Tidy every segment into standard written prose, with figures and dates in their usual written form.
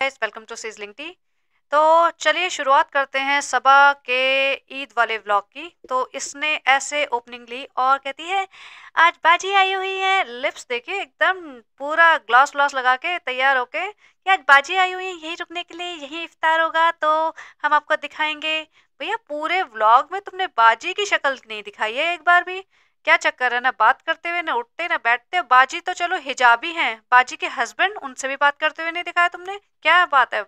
Guys, welcome to sizzling tea. तो चलिए शुरुआत करते हैं सबा के ईद वाले व्लॉग की। तो इसने ऐसे ओपनिंग ली और कहती है आज बाजी आई हुई है। लिप्स देखिए एकदम पूरा ग्लॉस व्लॉस लगा के तैयार होके कि आज बाजी आई हुई है, यहीं रुकने के लिए, यहीं इफ्तार होगा तो हम आपको दिखाएंगे। भैया पूरे व्लॉग में तुमने बाजी की शक्ल नहीं दिखाई है एक बार भी। क्या चक्कर है, ना बात करते हुए, ना उठते ना बैठते। बाजी तो चलो हिजाबी हैं, बाजी के हस्बैंड, उनसे भी बात करते हुए नहीं दिखाया तुमने, क्या बात है।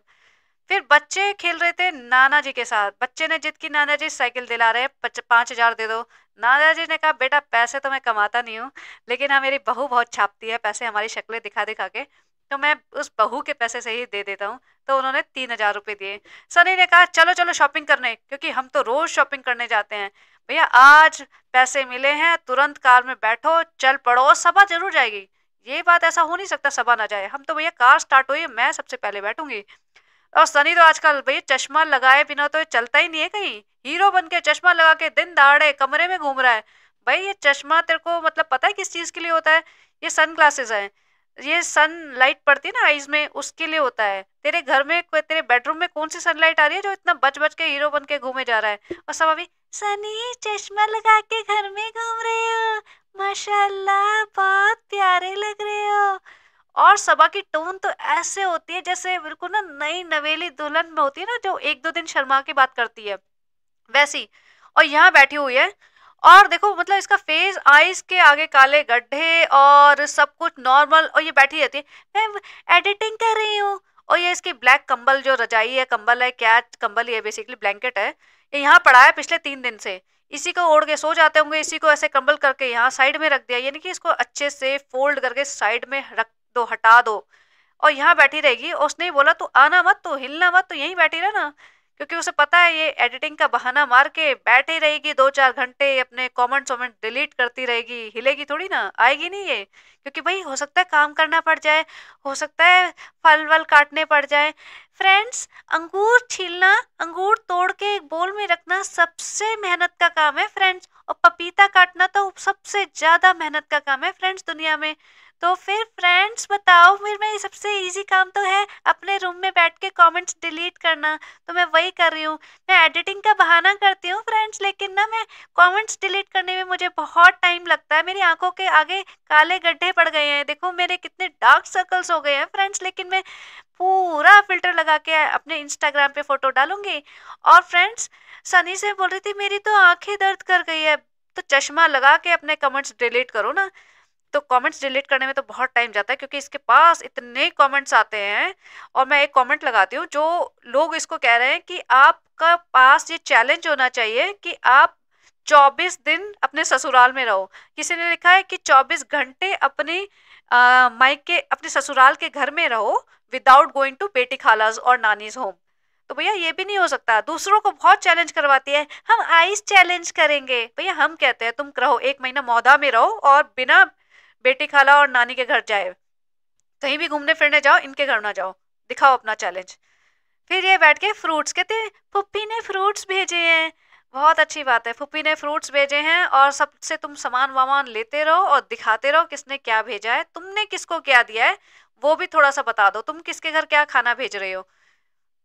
फिर बच्चे खेल रहे थे नाना जी के साथ, बच्चे ने जिद की नाना जी साइकिल दिला रहे हैं, 5,000 दे दो। नाना जी ने कहा बेटा पैसे तो मैं कमाता नहीं हूँ, लेकिन हाँ मेरी बहू बहुत छापती है पैसे हमारी शक्लें दिखा दिखा के, तो मैं उस बहू के पैसे से ही दे देता हूँ। तो उन्होंने 3,000 रुपये दिए। सनी ने कहा चलो चलो शॉपिंग करने, क्योंकि हम तो रोज शॉपिंग करने जाते हैं। भैया आज पैसे मिले हैं, तुरंत कार में बैठो चल पड़ो, और सभा जरूर जाएगी। ये बात ऐसा हो नहीं सकता सभा ना जाए, हम तो भैया कार स्टार्ट हुई मैं सबसे पहले बैठूंगी। और सनी तो आजकल भैया चश्मा लगाए बिना तो ये चलता ही नहीं है कहीं। हीरो बन के चश्मा लगा के दिन दहाड़े कमरे में घूम रहा है। भाई ये चश्मा तेरे को मतलब पता है किस चीज के लिए होता है? ये सन ग्लासेस है। ये सन लाइट पड़ती है ना आईज में, उसके लिए होता है। तेरे घर में तेरे बेडरूम में कौन सी सनलाइट आ रही है जो इतना बच बच के हीरो बन के घूमे जा रहा है? और सब अभी सनी चश्मा लगा के घर में घूम रहे हो, माशाल्लाह बहुत प्यारे लग रहे हो। और सबा की टोन तो ऐसे होती है जैसे बिल्कुल ना नई नवेली दुल्हन में होती है ना, जो एक दो दिन शर्मा के बात करती है वैसी। और यहाँ बैठी हुई है और देखो मतलब इसका फेस, आईज के आगे काले गड्ढे और सब कुछ नॉर्मल, और ये बैठी रहती है मैं एडिटिंग कर रही हूँ। और ये इसकी ब्लैक कंबल, जो रजाई है, कंबल है, क्या कंबल, ये बेसिकली ब्लैंकेट है, ये यहाँ पड़ा है पिछले 3 दिन से। इसी को ओढ़ के सो जाते होंगे, इसी को ऐसे कंबल करके यहाँ साइड में रख दिया, यानी कि इसको अच्छे से फोल्ड करके साइड में रख दो, हटा दो। और यहाँ बैठी रहेगी। और उसने ही बोला तू आना मत, तू हिलना मत, तू यहीं बैठी रह ना, क्योंकि उसे पता है ये एडिटिंग का बहाना मार के बैठी रहेगी 2-4 घंटे, अपने कमेंट्स वमेंट डिलीट करती रहेगी, हिलेगी थोड़ी ना, आएगी नहीं ये। क्योंकि भाई हो सकता है काम करना पड़ जाए, हो सकता है फल वल काटने पड़ जाए। फ्रेंड्स, अंगूर छीलना, अंगूर तोड़ के एक बोल में रखना सबसे मेहनत का काम है फ्रेंड्स, और पपीता काटना तो सबसे ज्यादा मेहनत का काम है फ्रेंड्स दुनिया में। तो फिर फ्रेंड्स बताओ, फिर मैं सबसे इजी काम तो है अपने रूम में बैठ के कमेंट्स डिलीट करना, तो मैं वही कर रही हूँ। मैं एडिटिंग का बहाना करती हूँ फ्रेंड्स, लेकिन ना मैं कमेंट्स डिलीट करने में मुझे बहुत टाइम लगता है। मेरी आंखों के आगे काले गड्ढे पड़ गए हैं, देखो मेरे कितने डार्क सर्कल्स हो गए हैं फ्रेंड्स, लेकिन मैं पूरा फिल्टर लगा के अपने इंस्टाग्राम पे फोटो डालूंगी। और फ्रेंड्स, सनी से बोल रही थी मेरी तो आंखें दर्द कर गई है, तो चश्मा लगा के अपने कमेंट्स डिलीट करो ना। तो कमेंट्स डिलीट करने में तो बहुत टाइम जाता है, क्योंकि इसके पास इतने कमेंट्स आते हैं। और मैं एक कमेंट लगाती हूँ, जो लोग इसको कह रहे हैं कि आपका पास ये चैलेंज होना चाहिए कि आप 24 दिन अपने ससुराल में रहो। किसी ने लिखा है कि 24 घंटे अपने मायके, अपने ससुराल के घर में रहो, विदाउट गोइंग टू बेटी खालाज और नानीज होम। तो भैया ये भी नहीं हो सकता। दूसरों को बहुत चैलेंज करवाती है, हम आइस चैलेंज करेंगे। भैया हम कहते हैं तुम रहो 1 महीना मौदा में रहो और बिना बेटी खाला और नानी के घर जाए, कहीं भी घूमने फिरने जाओ, इनके घर ना जाओ, दिखाओ अपना चैलेंज। फिर ये बैठ के फ्रूट्स कहते हैं फुप्पी ने फ्रूट्स भेजे हैं। बहुत अच्छी बात है, फुप्पी ने फ्रूट्स भेजे हैं, और सबसे तुम सामान वामान लेते रहो और दिखाते रहो किसने क्या भेजा है, तुमने किसको क्या दिया है वो भी थोड़ा सा बता दो, तुम किसके घर क्या खाना भेज रहे हो।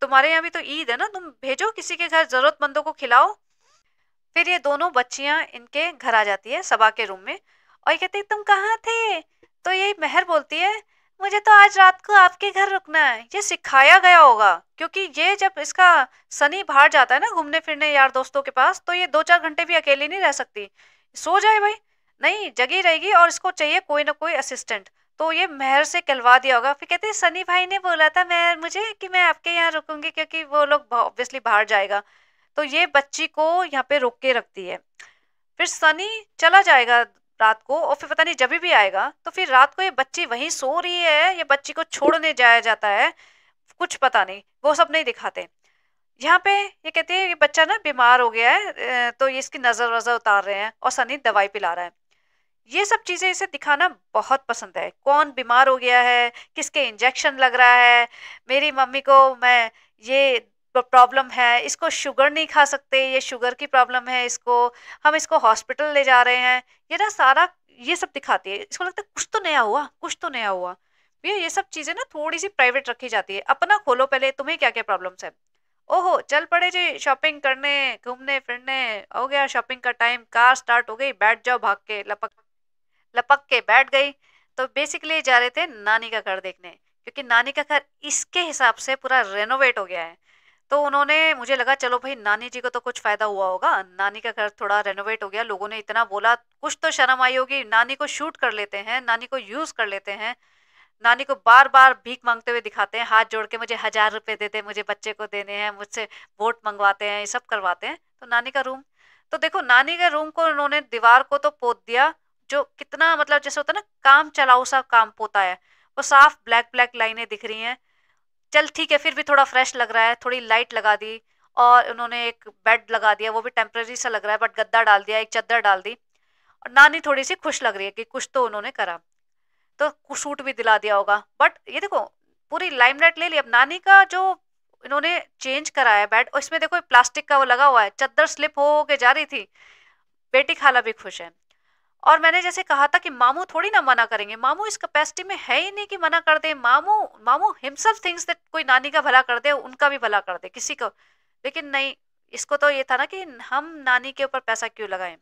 तुम्हारे यहाँ भी तो ईद है ना, तुम भेजो किसी के घर, जरूरतमंदों को खिलाओ। फिर ये दोनों बच्चियां इनके घर आ जाती है सबा के रूम में, और ये कहती है तुम कहाँ थे? तो ये मेहर बोलती है मुझे तो आज रात को आपके घर रुकना है। ये सिखाया गया होगा, क्योंकि ये जब इसका सनी बाहर जाता है ना घूमने फिरने यार दोस्तों के पास, तो ये 2-4 घंटे भी अकेली नहीं रह सकती, सो जाए भाई, नहीं जगी रहेगी, और इसको चाहिए कोई ना कोई असिस्टेंट। तो ये मेहर से कहलवा दिया होगा। फिर कहते हैं सनी भाई ने बोला था मेहर मुझे कि मैं आपके यहाँ रुकूंगी, क्योंकि वो लोग ऑब्वियसली बाहर जाएगा। तो ये बच्ची को यहाँ पे रोक के रखती है। फिर सनी चला जाएगा रात को, और फिर पता नहीं जब भी आएगा, तो फिर रात को ये बच्ची वहीं सो रही है, ये बच्ची को छोड़ने जाया जाता है, कुछ पता नहीं, वो सब नहीं दिखाते। यहाँ पे ये कहती है ये बच्चा ना बीमार हो गया है, तो ये इसकी नजर वजर उतार रहे हैं, और सनी दवाई पिला रहा है। ये सब चीजें इसे दिखाना बहुत पसंद है, कौन बीमार हो गया है, किसके इंजेक्शन लग रहा है, मेरी मम्मी को मैं ये प्रॉब्लम है, इसको शुगर नहीं खा सकते, ये शुगर की प्रॉब्लम है इसको, हम इसको हॉस्पिटल ले जा रहे हैं, ये ना सारा ये सब दिखाती है। इसको लगता है कुछ तो नया हुआ, कुछ तो नया हुआ। भैया ये सब चीजें ना थोड़ी सी प्राइवेट रखी जाती है, अपना खोलो पहले, तुम्हें क्या क्या प्रॉब्लम्स है। ओहो चल पड़े जी शॉपिंग करने, घूमने फिरने, हो गया शॉपिंग का टाइम, कार स्टार्ट हो गई, बैठ जाओ, भाग के लपक लपक के बैठ गई। तो बेसिकली जा रहे थे नानी का घर देखने, क्योंकि नानी का घर इसके हिसाब से पूरा रेनोवेट हो गया है। तो उन्होंने, मुझे लगा चलो भाई नानी जी को तो कुछ फायदा हुआ होगा, नानी का घर थोड़ा रेनोवेट हो गया, लोगों ने इतना बोला, कुछ तो शर्म आई होगी, नानी को शूट कर लेते हैं, नानी को यूज कर लेते हैं, नानी को बार बार भीख मांगते हुए दिखाते हैं, हाथ जोड़ के मुझे 1000 रुपए दे दे, मुझे बच्चे को देने हैं, मुझसे वोट मंगवाते हैं, ये सब करवाते हैं। तो नानी का रूम, तो देखो नानी के रूम को उन्होंने दीवार को तो पोत दिया, जो कितना मतलब जैसे होता है ना काम चलाऊ सा काम पोता है, वो साफ ब्लैक ब्लैक लाइनें दिख रही हैं। चल ठीक है, फिर भी थोड़ा फ्रेश लग रहा है, थोड़ी लाइट लगा दी, और उन्होंने एक बेड लगा दिया, वो भी टेम्परेरी सा लग रहा है, बट गद्दा डाल दिया, एक चादर डाल दी, और नानी थोड़ी सी खुश लग रही है कि कुछ तो उन्होंने करा। तो सूट भी दिला दिया होगा, बट ये देखो पूरी लाइमलाइट ले ली। अब नानी का जो इन्होंने चेंज करा है बेड, और इसमें देखो प्लास्टिक का वो लगा हुआ है, चादर स्लिप हो के जा रही थी। बेटी खाला भी खुश है। और मैंने जैसे कहा था कि मामू थोड़ी ना मना करेंगे, मामू इस कैपेसिटी में है ही नहीं कि मना कर दे, मामू मामू हिमसेल्फ थिंक्स दैट कोई नानी का भला कर दे, उनका भी भला कर दे किसी को। लेकिन नहीं, इसको तो ये था ना कि हम नानी के ऊपर पैसा क्यों लगाएं।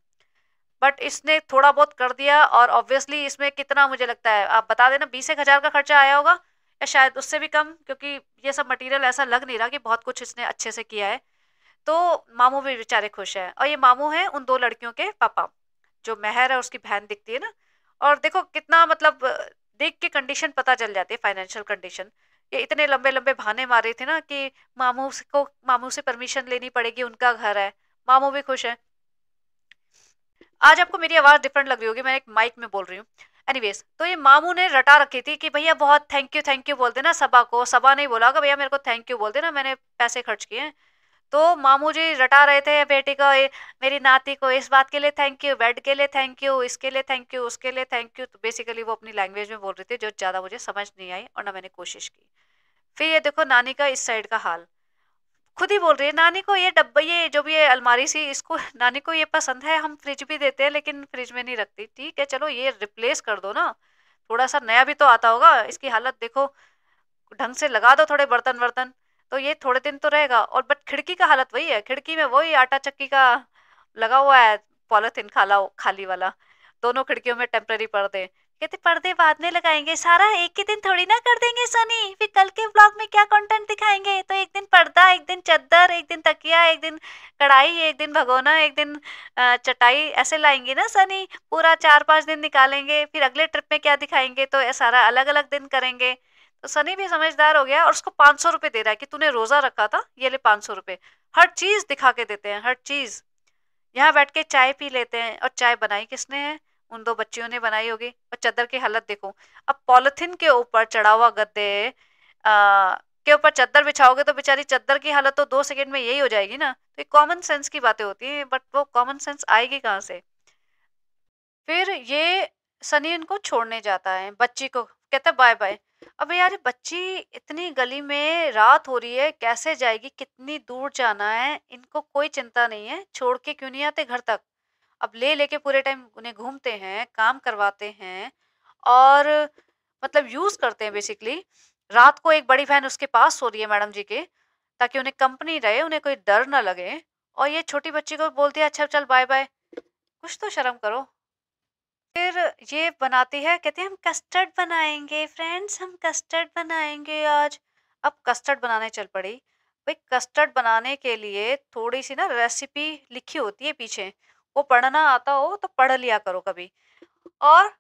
बट इसने थोड़ा बहुत कर दिया, और ऑब्वियसली इसमें कितना मुझे लगता है, आप बता देना, 20 एक हजार का खर्चा आया होगा, या शायद उससे भी कम, क्योंकि ये सब मटेरियल ऐसा लग नहीं रहा कि बहुत कुछ इसने अच्छे से किया है। तो मामू भी बेचारे खुश हैं, और ये मामू हैं उन दो लड़कियों के पापा, जो मेहर है उसकी बहन दिखती है ना। और देखो कितना मतलब देख के कंडीशन पता चल जाती है, फाइनेंशियल कंडीशन। ये इतने लंबे लंबे बहाने मार रही थी ना कि मामू से परमिशन लेनी पड़ेगी, उनका घर है। मामू भी खुश है। आज आपको मेरी आवाज डिफरेंट लग रही होगी, मैं एक माइक में बोल रही हूँ। एनीवेज, तो ये मामू ने रटा रखी थी कि भैया बहुत थैंक यू बोल देना सबा को, सबा नहीं बोला होगा, भैया मेरे को थैंक यू बोल देना, मैंने पैसे खर्च किए हैं। तो मामू जी रटा रहे थे बेटी को, मेरी नाती को इस बात के लिए थैंक यू, बेड के लिए थैंक यू, इसके लिए थैंक यू, उसके लिए थैंक यू। तो बेसिकली वो अपनी लैंग्वेज में बोल रही थी, जो ज्यादा मुझे समझ नहीं आई, और ना मैंने कोशिश की। फिर ये देखो नानी का इस साइड का हाल, खुद ही बोल रही है नानी को ये डब्बा, ये जो भी ये अलमारी सी, इसको नानी को ये पसंद है, हम फ्रिज भी देते हैं लेकिन फ्रिज में नहीं रखती। ठीक है चलो ये रिप्लेस कर दो ना, थोड़ा सा नया भी तो आता होगा। इसकी हालत देखो, ढंग से लगा दो थोड़े बर्तन वर्तन, तो ये थोड़े दिन तो रहेगा। और बट खिड़की का हालत वही है, खिड़की में वही आटा चक्की का लगा हुआ है, पॉलिथीन खाला खाली वाला, दोनों खिड़कियों में टेम्पररी पर्दे। कहते पर्दे बाद में लगाएंगे, सारा एक ही दिन थोड़ी ना कर देंगे सनी, फिर कल के ब्लॉग में क्या कंटेंट दिखाएंगे, तो एक दिन पर्दा, एक दिन चादर, एक दिन तकिया, एक दिन कढ़ाई, एक दिन भगोना, एक दिन चटाई, ऐसे लाएंगे ना सनी, पूरा 4 5 दिन निकालेंगे, फिर अगले ट्रिप में क्या दिखाएंगे, तो ये सारा अलग अलग दिन करेंगे। तो सनी भी समझदार हो गया, और उसको 500 रुपए दे रहा है कि तूने रोजा रखा था, ये ले 500 रुपए। हर चीज दिखा के देते हैं, हर चीज। यहाँ बैठ के चाय पी लेते हैं, और चाय बनाई किसने है, उन दो बच्चियों ने बनाई होगी। और चादर की हालत देखो, अब पॉलिथीन के ऊपर चढ़ा हुआ गद्दे के ऊपर चादर बिछाओगे तो बेचारी चादर की हालत तो 2 सेकंड में यही हो जाएगी ना। तो ये कॉमन सेंस की बातें होती हैं, बट वो कॉमन सेंस आएगी कहाँ से। फिर ये सनी उनको छोड़ने जाता है, बच्ची को कहता है बाय बाय। अब यार ये बच्ची इतनी गली में, रात हो रही है, कैसे जाएगी, कितनी दूर जाना है, इनको कोई चिंता नहीं है, छोड़ के क्यों नहीं आते घर तक। अब ले लेके पूरे टाइम उन्हें घूमते हैं, काम करवाते हैं, और मतलब यूज करते हैं बेसिकली। रात को एक बड़ी बहन उसके पास सो रही है मैडम जी के, ताकि उन्हें कंपनी रहे, उन्हें कोई डर ना लगे। और ये छोटी बच्ची को बोलती है अच्छा चल बाय बाय, कुछ तो शर्म करो। फिर ये बनाती है, कहती है हम कस्टर्ड बनाएंगे फ्रेंड्स, हम कस्टर्ड बनाएंगे आज। अब कस्टर्ड बनाने चल पड़ी। भाई कस्टर्ड बनाने के लिए थोड़ी सी ना रेसिपी लिखी होती है पीछे, वो पढ़ना आता हो तो पढ़ लिया करो कभी। और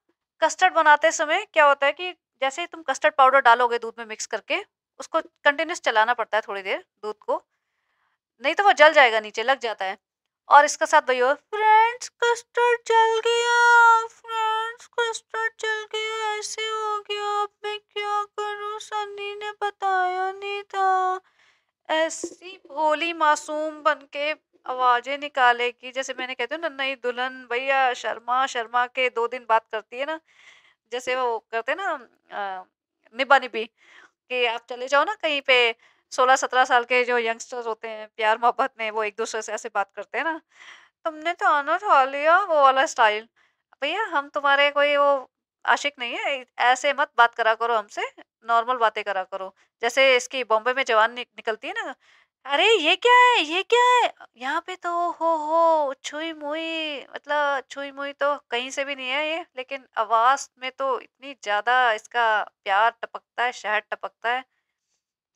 कस्टर्ड बनाते समय क्या होता है कि जैसे ही तुम कस्टर्ड पाउडर डालोगे दूध में मिक्स करके, उसको कंटिन्यूस चलाना पड़ता है थोड़ी देर दूध को, नहीं तो वो जल जाएगा, नीचे लग जाता है। और इसका साथ वही हो, फ्रेंड्स कस्टर्ड जल गया, फ्रेंड्स कस्टर्ड जल गया, ऐसे हो गया, अब मैं क्या करूं, सन्नी ने बताया नहीं था। ऐसी भोली मासूम बन के आवाजें निकालेगी, जैसे मैंने कहती हूँ ना, नई दुल्हन भैया शर्मा शर्मा के 2 दिन बात करती है ना, जैसे वो करते हैं ना निबा निबी, कि आप चले जाओ ना कहीं पे, 16 17 साल के जो यंगस्टर्स होते हैं प्यार मोहब्बत में, वो एक दूसरे से ऐसे बात करते हैं ना, तुमने तो आना खा लिया, वो वाला स्टाइल। भैया हम तुम्हारे कोई वो आशिक नहीं है, ऐसे मत बात करा करो हमसे, नॉर्मल बातें करा करो। जैसे इसकी बॉम्बे में जवान निकलती है ना, अरे ये क्या है, ये क्या है, यहाँ पे तो हो छुई मुई, मतलब छुई मुई तो कहीं से भी नहीं है ये, लेकिन आवाज में तो इतनी ज्यादा इसका प्यार टपकता है, शहद टपकता है।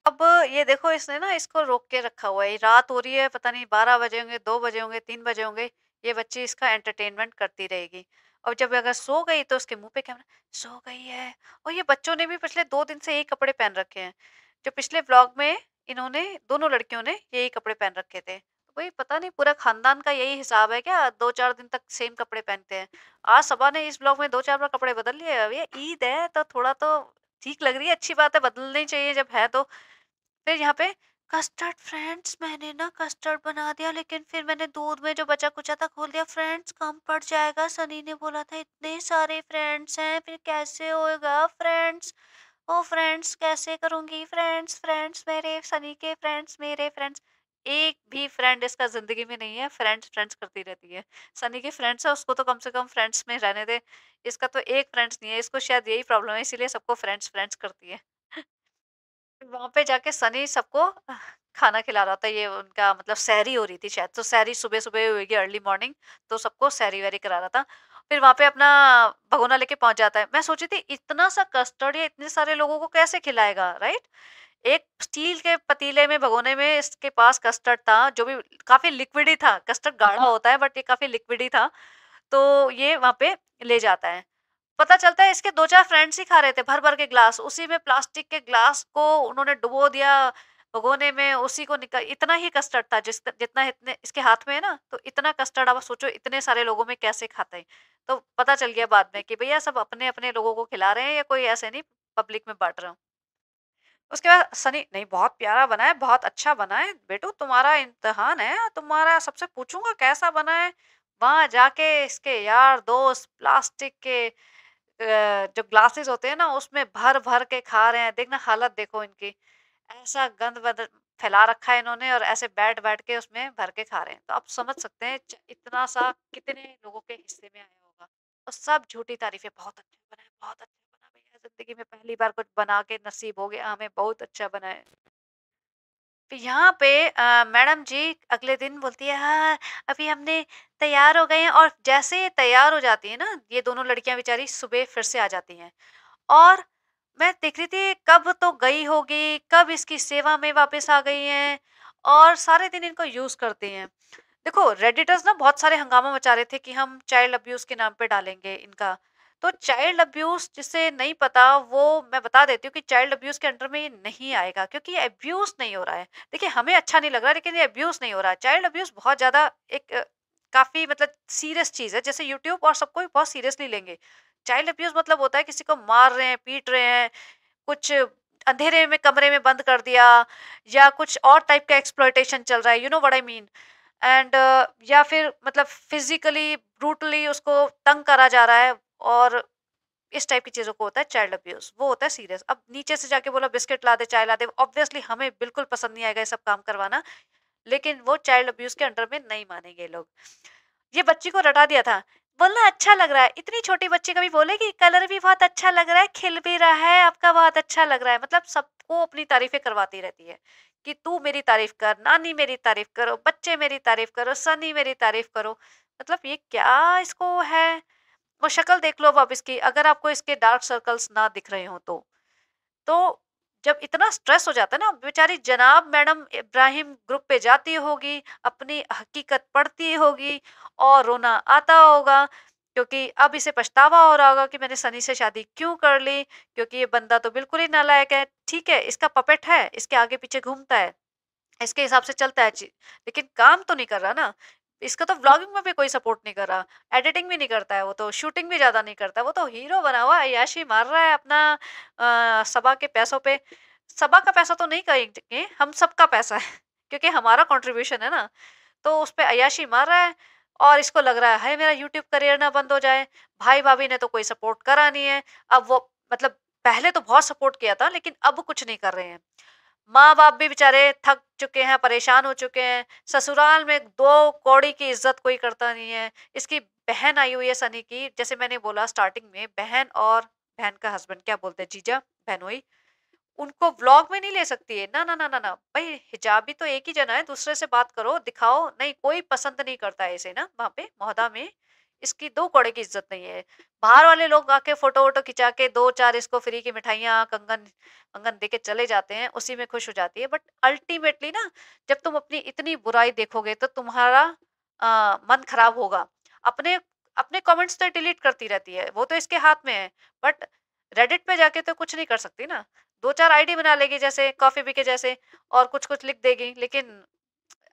अब ये देखो, इसने ना इसको रोक के रखा हुआ है, रात हो रही है, पता नहीं 12 बजे होंगे, 2 बजे होंगे, 3 बजे होंगे, ये बच्ची इसका एंटरटेनमेंट करती रहेगी। और जब अगर सो गई तो उसके मुंह पे कैमरा, सो गई है। और ये बच्चों ने भी पिछले 2 दिन से यही कपड़े पहन रखे हैं। जो पिछले व्लॉग में इन्होंने, दोनों लड़कियों ने यही कपड़े पहन रखे थे। तो वही पता नहीं पूरा खानदान का यही हिसाब है क्या, 2-4 दिन तक सेम कपड़े पहनते हैं। आज सबा ने इस व्लॉग में 2-4 बार कपड़े बदल लिए। अब ये ईद है तो थोड़ा तो ठीक लग रही है, अच्छी बात है, बदलनी चाहिए जब है तो। फिर यहाँ पे कस्टर्ड फ्रेंड्स, मैंने ना कस्टर्ड बना दिया, लेकिन फिर मैंने दूध में जो बचा कुचा था खोल दिया। फ्रेंड्स कम पड़ जाएगा, सनी ने बोला था इतने सारे फ्रेंड्स हैं, फिर कैसे होएगा फ्रेंड्स। ओ फ्रेंड्स कैसे करूंगी, फ्रेंड्स फ्रेंड्स मेरे, सनी के फ्रेंड्स, मेरे फ्रेंड्स। एक भी फ्रेंड इसका जिंदगी में नहीं है, फ्रेंड्स फ्रेंड्स करती रहती है। सनी के फ्रेंड्स है, उसको तो कम से कम फ्रेंड्स में रहने दे। इसका तो एक फ्रेंड्स नहीं है, इसको शायद यही प्रॉब्लम है, इसीलिए सबको फ्रेंड्स फ्रेंड्स करती है। वहाँ पे जाके सनी सबको खाना खिला रहा था, ये उनका मतलब सहरी हो रही थी शायद, तो सहरी सुबह-सुबह होएगी, अर्ली मॉर्निंग, तो सबको सहरी-वहरी करा रहा था। फिर वहाँ पे अपना भगोना लेके पहुँच जाता है। मैं सोची थी इतना सा कस्टर्ड ये इतने सारे लोगों को कैसे खिलाएगा, राइट? एक स्टील के पतीले में, भगोने में इसके पास कस्टर्ड था, जो भी काफ़ी लिक्विड ही था। कस्टर्ड गाढ़ा होता है बट ये काफ़ी लिक्विड ही था। तो ये वहाँ पे ले जाता है। पता चलता है इसके 2-4 फ्रेंड्स ही खा रहे थे भर-भर के ग्लास। उसी में प्लास्टिक के ग्लास को उन्होंने डुबो दिया भगोने में, उसी को निकाल, इतना ही कस्टर्ड था जितना इतने इसके हाथ में है ना, तो इतना कस्टर्ड आप सोचो इतने सारे लोगों में कैसे खाते हैं। तो पता चल गया बाद में कि भैया सब अपने-अपने लोगों को खिला रहे हैं, या कोई ऐसे नहीं पब्लिक में बाँट रहा हूँ। उसके बाद सनी, नहीं बहुत प्यारा बना है, बहुत अच्छा बना है, बेटू तुम्हारा इम्तिहान है, तुम्हारा सबसे पूछूंगा कैसा बना है। वहां जाके इसके यार दोस्त प्लास्टिक के जो ग्लासेस होते हैं ना, उसमें भर भर के खा रहे हैं। देखना हालत देखो इनकी, ऐसा गंद वंद फैला रखा है इन्होंने, और ऐसे बैठ बैठ के उसमें भर के खा रहे हैं। तो आप समझ सकते हैं इतना सा कितने लोगों के हिस्से में आया होगा। और सब झूठी तारीफें, बहुत अच्छा बना है, बहुत अच्छा बना भैया, जिंदगी में पहली बार कुछ बना के नसीब हो गया हमें, बहुत अच्छा बना है। तो यहाँ पे मैडम जी अगले दिन बोलती है, हाँ अभी हमने तैयार हो गए हैं। और जैसे ये तैयार हो जाती है ना, ये दोनों लड़कियां बेचारी सुबह फिर से आ जाती हैं। और मैं देख रही थी कब तो गई होगी, कब इसकी सेवा में वापस आ गई हैं, और सारे दिन इनको यूज करते हैं। देखो रेडिटर्स ना बहुत सारे हंगामा मचा रहे थे कि हम चाइल्ड अब्यूज के नाम पे डालेंगे इनका। तो चाइल्ड अब्यूज जिसे नहीं पता, वो मैं बता देती हूँ कि चाइल्ड अब्यूज के अंडर में ये नहीं आएगा, क्योंकि ये अब्यूज नहीं हो रहा है। देखिए हमें अच्छा नहीं लग रहा, लेकिन ये अब्यूज नहीं हो रहा है। चाइल्ड अब्यूज बहुत ज्यादा एक काफी मतलब सीरियस चीज है, जैसे यूट्यूब और सबको भी बहुत सीरियसली लेंगे। चाइल्ड अब्यूज मतलब होता है किसी को मार रहे हैं, पीट रहे हैं, कुछ अंधेरे में कमरे में बंद कर दिया, या कुछ और टाइप का एक्सप्लॉयटेशन चल रहा है, you know what I mean. And या फिर मतलब फिजिकली ब्रूटली उसको तंग करा जा रहा है, और इस टाइप की चीजों को होता है चाइल्ड अब्यूज, वो होता है सीरियस। अब नीचे से जाके बोला बिस्किट ला दे, चाय ला दे, ऑब्वियसली हमें बिल्कुल पसंद नहीं आएगा ये सब काम करवाना, लेकिन वो चाइल्ड अब्यूज के अंडर में नहीं मानेंगे लोग। ये बच्ची को रटा दिया था, बोलना अच्छा लग रहा है। इतनी छोटी बच्ची कभी बोलेगी कलर भी बहुत अच्छा लग रहा है, खिल भी रहा है, आपका बहुत अच्छा लग रहा है। मतलब सबको अपनी तारीफें करवाती रहती है कि तू मेरी तारीफ कर, नानी मेरी तारीफ करो, बच्चे मेरी तारीफ करो, सनी मेरी तारीफ करो। मतलब ये क्या इसको है। और शक्ल देख लो अब आप इसकी, अगर आपको इसके डार्क सर्कल्स ना दिख रहे हो तो जब इतना स्ट्रेस हो जाता है ना, बेचारी जनाब मैडम इब्राहिम ग्रुप पे जाती होगी, अपनी हकीकत पढ़ती होगी, और रोना आता होगा, क्योंकि अब इसे पछतावा हो रहा होगा कि मैंने सनी से शादी क्यों कर ली, क्योंकि ये बंदा तो बिल्कुल ही नालायक है। ठीक है इसका पपेट है, इसके आगे पीछे घूमता है, इसके हिसाब से चलता है लेकिन काम तो नहीं कर रहा ना। इसका तो व्लॉगिंग में भी कोई सपोर्ट नहीं कर रहा, एडिटिंग भी नहीं करता है, वो तो शूटिंग भी ज्यादा नहीं करता, वो तो हीरो बना हुआ अय्याशी मार रहा है अपना सबा के पैसों पे। सबा का पैसा तो नहीं कहेंगे, हम सबका पैसा है क्योंकि हमारा कंट्रीब्यूशन है ना। तो उस पे अय्याशी मार रहा है, और इसको लग रहा है मेरा यूट्यूब करियर ना बंद हो जाए। भाई भाभी ने तो कोई सपोर्ट करा नहीं है। अब वो मतलब पहले तो बहुत सपोर्ट किया था, लेकिन अब कुछ नहीं कर रहे हैं। माँ बाप भी बेचारे थक चुके हैं, परेशान हो चुके हैं। ससुराल में 2 कौड़ी की इज्जत कोई करता नहीं है। इसकी बहन आई हुई है सनी की, जैसे मैंने बोला स्टार्टिंग में, बहन और बहन का हस्बैंड क्या बोलते हैं, जीजा, बहनोई, उनको व्लॉग में नहीं ले सकती है। ना, ना, ना, ना, ना। भई हिजाबी तो एक ही जना है, दूसरे से बात करो, दिखाओ। नहीं, कोई पसंद नहीं करता है इसे ना वहाँ पे मोहदा में। इसकी 2 कौड़े की इज़्ज़त नहीं है। बाहर वाले लोग आके फ़ोटो-वोटो खिंचा के 2-4 इसको फ्री की मिठाइयाँ, कंगन दे के चले जाते हैं, उसी में खुश हो जाती है। बट अल्टीमेटली ना, जब तुम अपनी इतनी बुराई देखोगे तो तुम्हारा मन खराब होगा। अपने अपने कमेंट्स तो डिलीट करती रहती है, वो तो इसके हाथ में है। बट रेडिट पे जाके तो कुछ नहीं कर सकती ना। 2-4 आईडी बना लेगी जैसे कॉफ़ी पी के जैसे, और कुछ-कुछ लिख देगी, लेकिन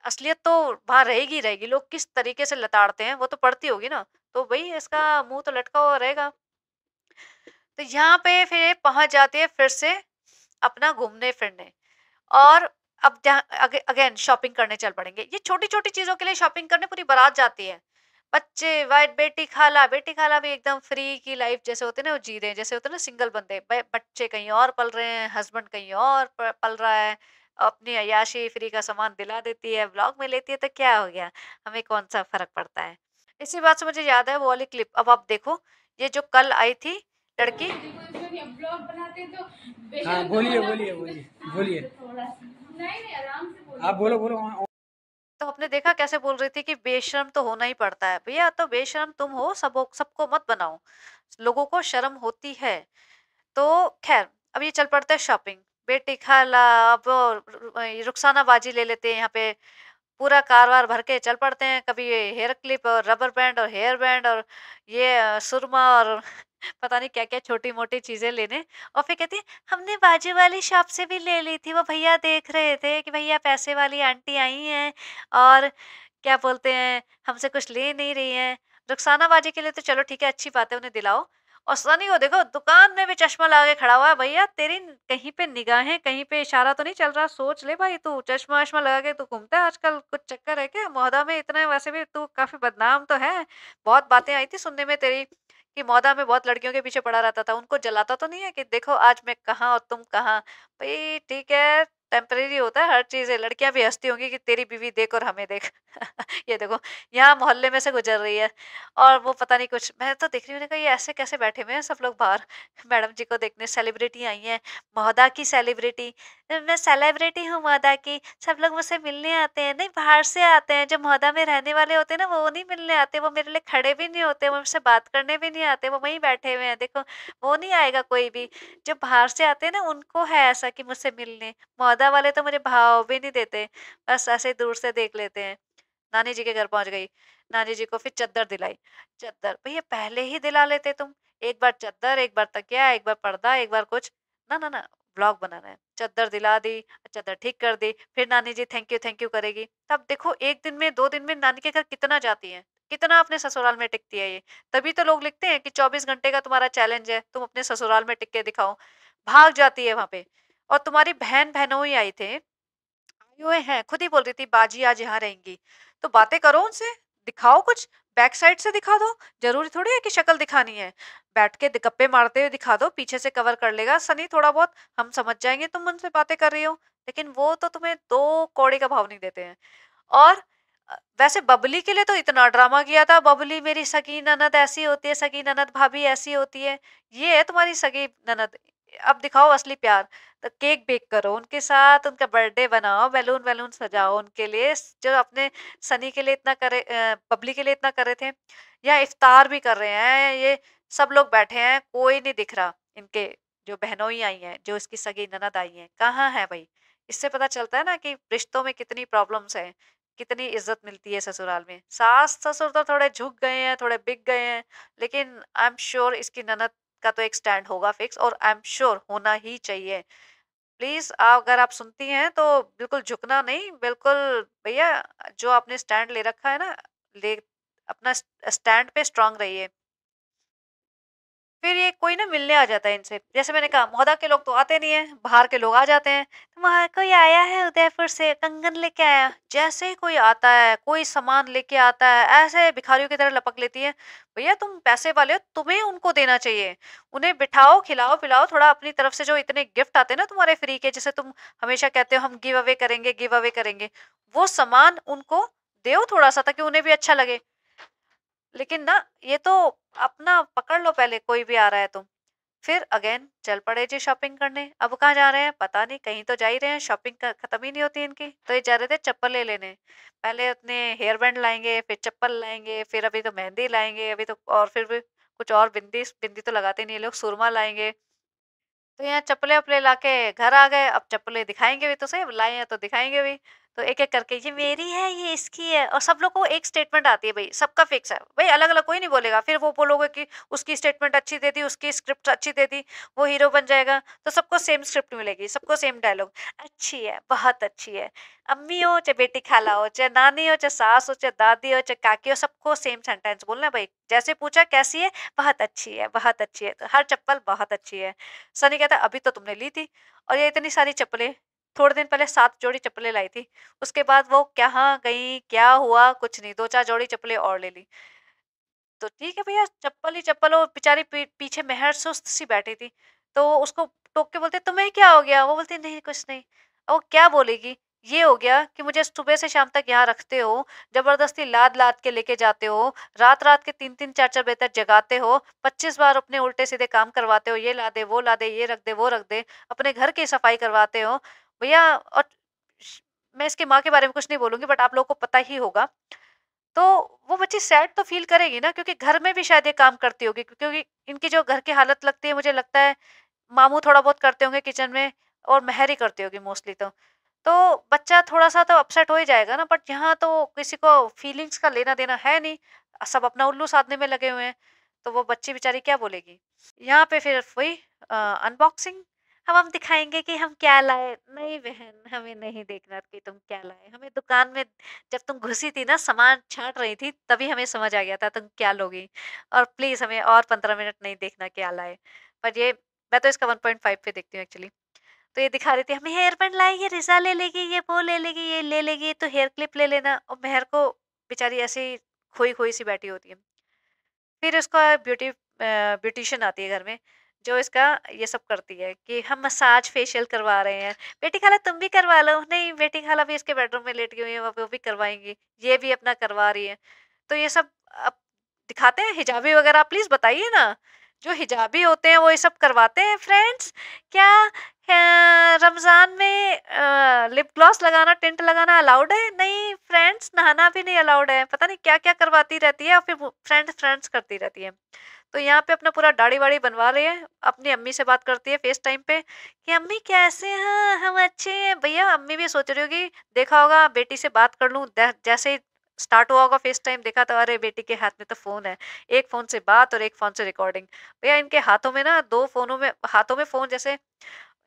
असलियत तो वहाँ रहेगी ही रहेगी। लोग किस तरीके से लताड़ते हैं वो तो पढ़ती होगी ना, तो भई इसका मुँह तो लटका हुआ रहेगा। तो यहाँ पे फिर ये पहुँच जाती है फिर से अपना घूमने-फिरने, और अब जहाँ अगेन शॉपिंग करने चल पड़ेंगे। ये छोटी-छोटी चीज़ों के लिए शॉपिंग करने पूरी बारात जाती है। बच्चे, वाइट बेटी खाला भी एकदम फ्री की लाइफ जैसे होते हैं ना, वो जी रहे हैं, जैसे होते हैं ना सिंगल बंदे, बच्चे कहीं और पल रहे हैं, हस्बैंड कहीं और पल रहा है, अपनी अय्याशी फ्री का सामान दिला देती है, व्लॉग में लेती है, तो क्या हो गया, हमें कौन सा फर्क पड़ता है। इसी बात से मुझे याद है वो वाली क्लिप, अब आप देखो, ये जो कल आई थी लड़की। हाँ बोलिए बोलिए बोलिए बोलिए, आप बोलो बोलो। तो आपने देखा कैसे बोल रही थी कि बेशर्म तो होना ही पड़ता है। भैया तो बेशर्म तुम हो, सबको मत बनाओ, लोगों को शर्म होती है। तो खैर, अब ये चल पड़ता है शॉपिंग। बेटी खाला, अब रुखसाना बाजी ले लेते हैं यहाँ पे, पूरा कारवार भर के चल पड़ते हैं। कभी ये हेयर क्लिप और रबर बैंड और हेयर बैंड और ये सुरमा और पता नहीं क्या क्या छोटी मोटी चीजें लेने। और फिर कहती है हमने बाजू वाली शॉप से भी ले ली थी, वो भैया देख रहे थे कि भैया पैसे वाली आंटी आई हैं, और क्या बोलते हैं, हमसे कुछ ले नहीं रही हैं। रुखसाना बाजी के लिए तो चलो ठीक है, अच्छी बात है, उन्हें दिलाओ। और सनी को देखो दुकान में भी चश्मा लगा के खड़ा हुआ है। भैया तेरी कहीं पे निगाहें, कहीं पे इशारा तो नहीं चल रहा, सोच ले भाई, तू चश्मा वश्मा लगा के तू घूमता है आजकल, कुछ चक्कर है क्या मोहदा में इतना? वैसे भी तू काफी बदनाम तो है। बहुत बातें आई थी सुनने में तेरी कि मोहदा में बहुत लड़कियों के पीछे पड़ा रहता था, उनको जलाता तो नहीं है कि देखो आज मैं कहाँ और तुम कहाँ? भाई ठीक है, टेम्परेरी होता है हर चीज है। लड़कियां भी हंसती होंगी कि तेरी बीवी देख और हमें देख। ये देखो, यहाँ मोहल्ले में से गुजर रही है, और वो पता नहीं कुछ, मैं तो देख रही हूँ, मैंने कहा ये ऐसे कैसे बैठे हुए हैं सब लोग बाहर मैडम जी को देखने। सेलिब्रिटी आई हैं, महोदा की सेलिब्रिटी, मैं सेलिब्रिटी हूँ महोदा की, सब लोग मुझसे मिलने आते हैं। नहीं, बाहर से आते हैं, जो महोदा में रहने वाले होते हैं ना, वो नहीं मिलने आते, वो मेरे लिए खड़े भी नहीं होते, वो मुझसे बात करने भी नहीं आते, वो वहीं बैठे हुए हैं देखो। वो नहीं आएगा कोई भी। जो बाहर से आते हैं ना, उनको है ऐसा कि मुझसे मिलने। महोदा वाले तो मुझे भाव भी नहीं देते, बस ऐसे दूर से देख लेते हैं। नानी जी के घर पहुंच गई, नानी जी को फिर चद्दर दिलाई। चद्दर भैया पहले ही दिला लेते तुम, एक बार चद्दर, एक बार तकिया, एक बार पर्दा, एक बार कुछ। ना ना ना, ब्लॉग बनाना है। चद्दर दिला दी, चद्दर ठीक कर दी, फिर नानी जी थैंक यू करेगी। तब देखो एक दिन में, 2 दिन में नानी के घर कितना जाती है, कितना अपने ससुराल में टिकती है ये। तभी तो लोग लिखते हैं कि 24 घंटे का तुम्हारा चैलेंज है, तुम अपने ससुराल में टिक के दिखाओ। भाग जाती है वहां पे। और तुम्हारी बहन बहनों ही आई थे, आए हुए हैं, खुद ही बोल रही थी बाजी आज यहाँ रहेंगी। तो बातें करो उनसे, दिखाओ कुछ, बैक साइड से दिखा दो। जरूरी थोड़ी है कि शक्ल दिखानी है। बैठ के गप्पे मारते हुए दिखा दो, पीछे से कवर कर लेगा सनी थोड़ा बहुत, हम समझ जाएंगे तुम उनसे बातें कर रही हो। लेकिन वो तो तुम्हें 2 कौड़ी का भाव नहीं देते हैं। और वैसे बबली के लिए तो इतना ड्रामा किया था, बबली मेरी सगी ननद ऐसी होती है, सगी ननद भाभी ऐसी होती है। ये है तुम्हारी सगी ननद। अब दिखाओ असली प्यार। तो केक बेक करो उनके साथ, उनका बर्थडे बनाओ, बैलून वैलून सजाओ उनके लिए, जो अपने सनी के लिए इतना करे, बबली के लिए इतना कर रहे थे। या इफ्तार भी कर रहे हैं ये, सब लोग बैठे हैं, कोई नहीं दिख रहा इनके। जो बहनों ही आई हैं, जो इसकी सगी ननद आई हैं, कहाँ है भाई? इससे पता चलता है ना कि रिश्तों में कितनी प्रॉब्लम्स हैं, कितनी इज्जत मिलती है ससुराल में। सास ससुर तो थोड़े झुक गए हैं, थोड़े बिक गए हैं, लेकिन आई एम श्योर इसकी ननद का तो एक स्टैंड होगा फिक्स, और आई एम श्योर होना ही चाहिए। प्लीज अगर आप सुनती हैं तो बिल्कुल झुकना नहीं, बिल्कुल भैया, जो आपने स्टैंड ले रखा है ना, ले, अपना स्टैंड पे स्ट्रांग रहिए। फिर ये कोई ना मिलने आ जाता है इनसे, जैसे मैंने कहा मौदा के लोग तो आते नहीं है, बाहर के लोग आ जाते हैं। तो वहां कोई आया है उदयपुर से, कंगन लेके आया। जैसे ही कोई आता है, कोई सामान लेके आता है, ऐसे भिखारियों की तरह लपक लेती है। भैया तुम पैसे वाले हो, तुम्हें उनको देना चाहिए। उन्हें बिठाओ, खिलाओ पिलाओ, थोड़ा अपनी तरफ से जो इतने गिफ्ट आते हैं ना तुम्हारे फ्री के, जैसे तुम हमेशा कहते हो हम गिव अवे करेंगे, गिव अवे करेंगे, वो सामान उनको दो थोड़ा सा, ताकि उन्हें भी अच्छा लगे। लेकिन ना, ये तो अपना पकड़ लो पहले, कोई भी आ रहा है तो। फिर अगेन चल पड़े जी शॉपिंग करने। अब कहाँ जा रहे हैं पता नहीं, कहीं तो जा ही रहे हैं, शॉपिंग खत्म ही नहीं होती इनकी। तो ये जा रहे थे चप्पल ले लेने। पहले अपने हेयर बैंड लाएंगे, फिर चप्पल लाएंगे, फिर अभी तो मेहंदी लाएंगे, अभी तो और फिर भी कुछ और, बिंदी बिंदी तो लगाते नहीं ये लोग, सुरमा लाएंगे। तो यहाँ चप्पलें वप्पलें लाके घर आ गए। अब चप्पलें दिखाएंगे भी तो सही, लाए हैं तो दिखाएंगे भी। तो एक एक करके ये मेरी है, ये इसकी है, और सब लोग को एक स्टेटमेंट आती है, भाई सबका फिक्स है भाई, अलग अलग कोई नहीं बोलेगा। फिर वो बोलोगे कि उसकी स्टेटमेंट अच्छी दे दी, उसकी स्क्रिप्ट अच्छी दे दी, वो हीरो बन जाएगा। तो सबको सेम स्क्रिप्ट मिलेगी, सबको सेम डायलॉग, अच्छी है, बहुत अच्छी है। अम्मी हो चाहे बेटी खाला हो, चाहे नानी हो चाहे सास हो चाहे दादी हो चाहे काकी हो, सबको सेम सेंटेंस बोलना है भाई। जैसे पूछा कैसी है, बहुत अच्छी है, बहुत अच्छी है, तो हर चप्पल बहुत अच्छी है। सनी कहता है अभी तो तुमने ली थी, और ये इतनी सारी चप्पलें, थोड़े दिन पहले 7 जोड़ी चप्पलें लाई थी। उसके बाद वो कहाँ गई, क्या हुआ, कुछ नहीं, 2-4 जोड़ी चप्पलें और ले ली। तो ठीक है भैया, चप्पल ही चप्पल हो। बेचारी पीछे मेहर सुस्त सी बैठी थी, तो उसको टोक के बोलते तुम्हें क्या हो गया। वो बोलती नहीं कुछ नहीं। और वो क्या बोलेगी, ये हो गया कि मुझे सुबह से शाम तक यहाँ रखते हो, जबरदस्ती लाद लाद के लेके जाते हो, रात रात के 3-3 4-4 बजे तक जगाते हो, 25 बार अपने उल्टे सीधे काम करवाते हो, ये ला दे वो ला दे, ये रख दे वो रख दे, अपने घर की सफाई करवाते हो भैया। और मैं इसकी माँ के बारे में कुछ नहीं बोलूंगी, बट आप लोगों को पता ही होगा। तो वो बच्ची सैड तो फील करेगी ना, क्योंकि घर में भी शायद ये काम करती होगी, क्योंकि इनकी जो घर की हालत लगती है, मुझे लगता है मामू थोड़ा बहुत करते होंगे किचन में, और मेहर ही करती होगी मोस्टली। तो बच्चा थोड़ा सा तो अपसेट हो ही जाएगा ना, बट यहाँ तो किसी को फीलिंग्स का लेना देना है नहीं, सब अपना उल्लू साधने में लगे हुए हैं। तो वो बच्ची बेचारी क्या बोलेगी। यहाँ पे फिर वही अनबॉक्सिंग, हम दिखाएंगे कि हम क्या लाए। नहीं बहन, हमें नहीं देखना कि तुम क्या लाए, हमें दुकान में जब तुम घुसी थी ना, सामान छांट रही थी, तभी हमें समझ आ गया था तुम क्या लोगी। और प्लीज हमें और 15 मिनट नहीं देखना क्या लाए। पर ये, मैं तो इसका 1.5 पे देखती हूँ एक्चुअली। तो ये दिखा रही थी हमें हेयर बैंड लाई, ये रिजा ले लेगी, ये वो ले लेगी, ये ले लेगी, तो हेयर क्लिप ले लेना। और मेहर को बेचारी ऐसे ही खोई खोई सी बैठी होती है। फिर उसका ब्यूटिशियन आती है घर में, जो इसका ये सब करती है कि हम मसाज फेशियल करवा रहे हैं। बेटी खाला तुम भी करवा लो। नहीं, बेटी खाला भी इसके बेडरूम में लेट गई हुई है, वो भी करवाएंगी। ये भी अपना करवा रही है। तो ये सब अब दिखाते हैं। हिजाबी वगैरह प्लीज बताइए ना, जो हिजाबी होते हैं वो ये सब करवाते हैं फ्रेंड्स क्या? रमजान में लिप ग्लॉस लगाना, टिंट लगाना अलाउड है? नहीं फ्रेंड्स, नहाना भी नहीं अलाउड है। पता नहीं क्या क्या करवाती रहती है, और फिर फ्रेंड्स फ्रेंड्स करती रहती है। तो यहाँ पे अपना पूरा दाढ़ी वाड़ी बनवा रही है, अपनी अम्मी से बात करती है फेस टाइम पे कि अम्मी कैसे हैं, हम अच्छे हैं। भैया अम्मी भी सोच रही होगी, देखा होगा बेटी से बात कर लूं, जैसे ही स्टार्ट हुआ होगा फेस टाइम, देखा तो अरे बेटी के हाथ में तो फोन है, एक फोन से बात और एक फोन से रिकॉर्डिंग। भैया इनके हाथों में ना, दो फोनों में, हाथों में फोन जैसे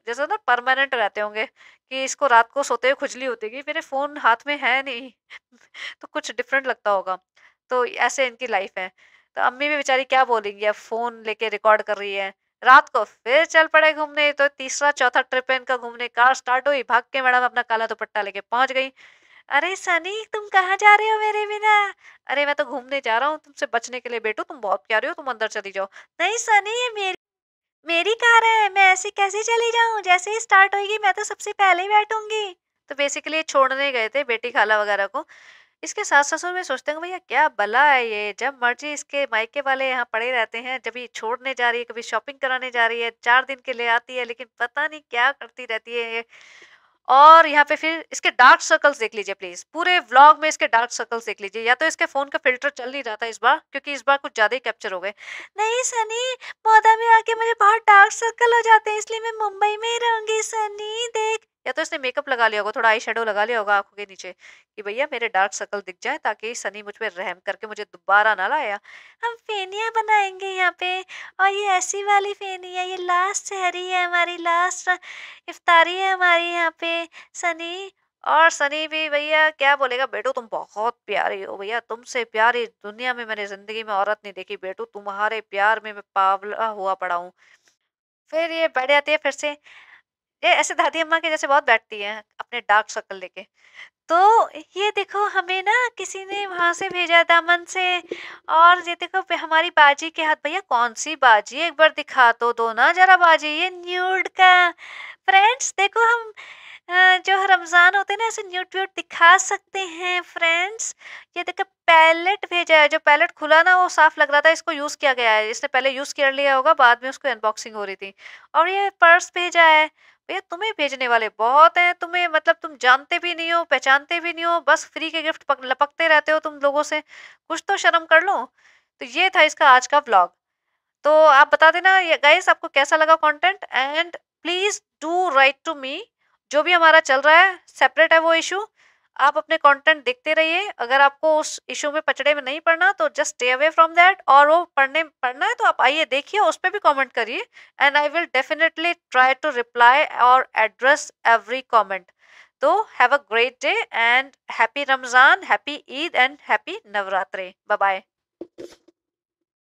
जैसे ना परमानेंट रहते होंगे, कि इसको रात को सोते हुए खुजली होती है, मेरे फोन हाथ में है नहीं। तो कुछ डिफरेंट लगता होगा। तो ऐसे इनकी लाइफ है। तो अम्मी भी बेचारी क्या बोलेंगी, अब फोन लेके रिकॉर्ड कर रही है। रात को फिर चल पड़े घूमने। तो तीसरा चौथा ट्रिप है इनका घूमने। कार स्टार्ट हुई, भाग के मैडम अपना काला दुपट्टा लेके पहुंच गई। अरे सनी तुम कहाँ जा रहे हो मेरे बिना? अरे मैं तो घूमने जा रहा हूँ तुमसे बचने के लिए बेटू, तुम बहुत प्यारे हो, तुम अंदर चली जाओ। नहीं सनी, ये मेरी मेरी कार है, मैं ऐसे कैसे चली जाऊं? जैसे ही स्टार्ट होगी मैं तो सबसे पहले ही बैठूंगी। तो बेसिकली छोड़ने गए थे बेटी खाला वगैरह को। इसके सास ससुर में सोचते हैं भैया क्या बला है ये, जब मर्जी इसके मायके वाले यहाँ पड़े रहते हैं, जब ये छोड़ने जा रही है, कभी शॉपिंग कराने जा रही है, 4 दिन के लिए आती है, लेकिन पता नहीं क्या करती रहती है ये। और यहाँ पे फिर इसके डार्क सर्कल्स देख लीजिए प्लीज, पूरे व्लॉग में इसके डार्क सर्कल्स देख लीजिए। या तो इसके फोन का फिल्टर चल नहीं रहा था इस बार, क्योंकि इस बार कुछ ज्यादा ही कैप्चर हो गए। नहीं सनी, पौधा में आके मुझे बहुत डार्क सर्कल हो जाते हैं, इसलिए मैं मुंबई में ही रहूंगी। सनी देख, या तो इसने मेकअप लगा लिया होगा, थोड़ा आई शेडो लगा लिया होगा आंखों के नीचे, कि भैया मेरे डार्क सर्कल दिख जाए, ताकि सनी मुझ पे रहम करके मुझे दोबारा ना लाया। हम फेनिया बनाएंगे यहाँ पे, और ये ऐसी वाली फेनी है, ये लास्ट सहरी है हमारी, लास्ट इफ्तारी है हमारी यहाँ पे सनी। और सनी भी भैया क्या बोलेगा, बेटू तुम बहुत प्यारी हो भैया, तुमसे प्यारी दुनिया में मैंने जिंदगी में औरत नहीं देखी बेटू, तुम्हारे प्यार में मैं पागला हुआ पड़ा हूँ। फिर ये बैठ जाती है फिर से, ये ऐसे दादी अम्मा के जैसे बहुत बैठती है अपने डार्क सर्कल लेके। तो ये देखो हमें ना किसी ने वहां से भेजा दामन से, और ये देखो हमारी बाजी के हाथ, भैया कौन सी बाजी, एक बार दिखा तो दो ना जरा बाजी, ये न्यूड का। फ्रेंड्स देखो हम जो रमजान होते हैं ना ऐसे न्यूड व्यूड दिखा सकते हैं फ्रेंड्स। ये देखो पैलेट भेजा है, जो पैलेट खुला ना वो साफ लग रहा था इसको यूज किया गया है, इसने पहले यूज कर लिया होगा, बाद में उसको अनबॉक्सिंग हो रही थी। और ये पर्स भेजा है, भैया तुम्हें भेजने वाले बहुत हैं, तुम्हें मतलब तुम जानते भी नहीं हो पहचानते भी नहीं हो, बस फ्री के गिफ्ट लपकते रहते हो तुम लोगों से, कुछ तो शर्म कर लो। तो ये था इसका आज का व्लॉग। तो आप बता देना ये गाइस आपको कैसा लगा content, and please do write to me, जो भी हमारा चल रहा है सेपरेट है वो इशू। आप अपने कंटेंट देखते रहिए, अगर आपको उस इशू में पचड़े में नहीं पड़ना तो just stay away from that, और वो पढ़ना है तो आप आइए देखिए उस पर भी कमेंट करिए, and I will definitely try to reply और एड्रेस एवरी कमेंट। तो have a great day and happy Ramzan, happy Eid and happy Navratri, bye bye.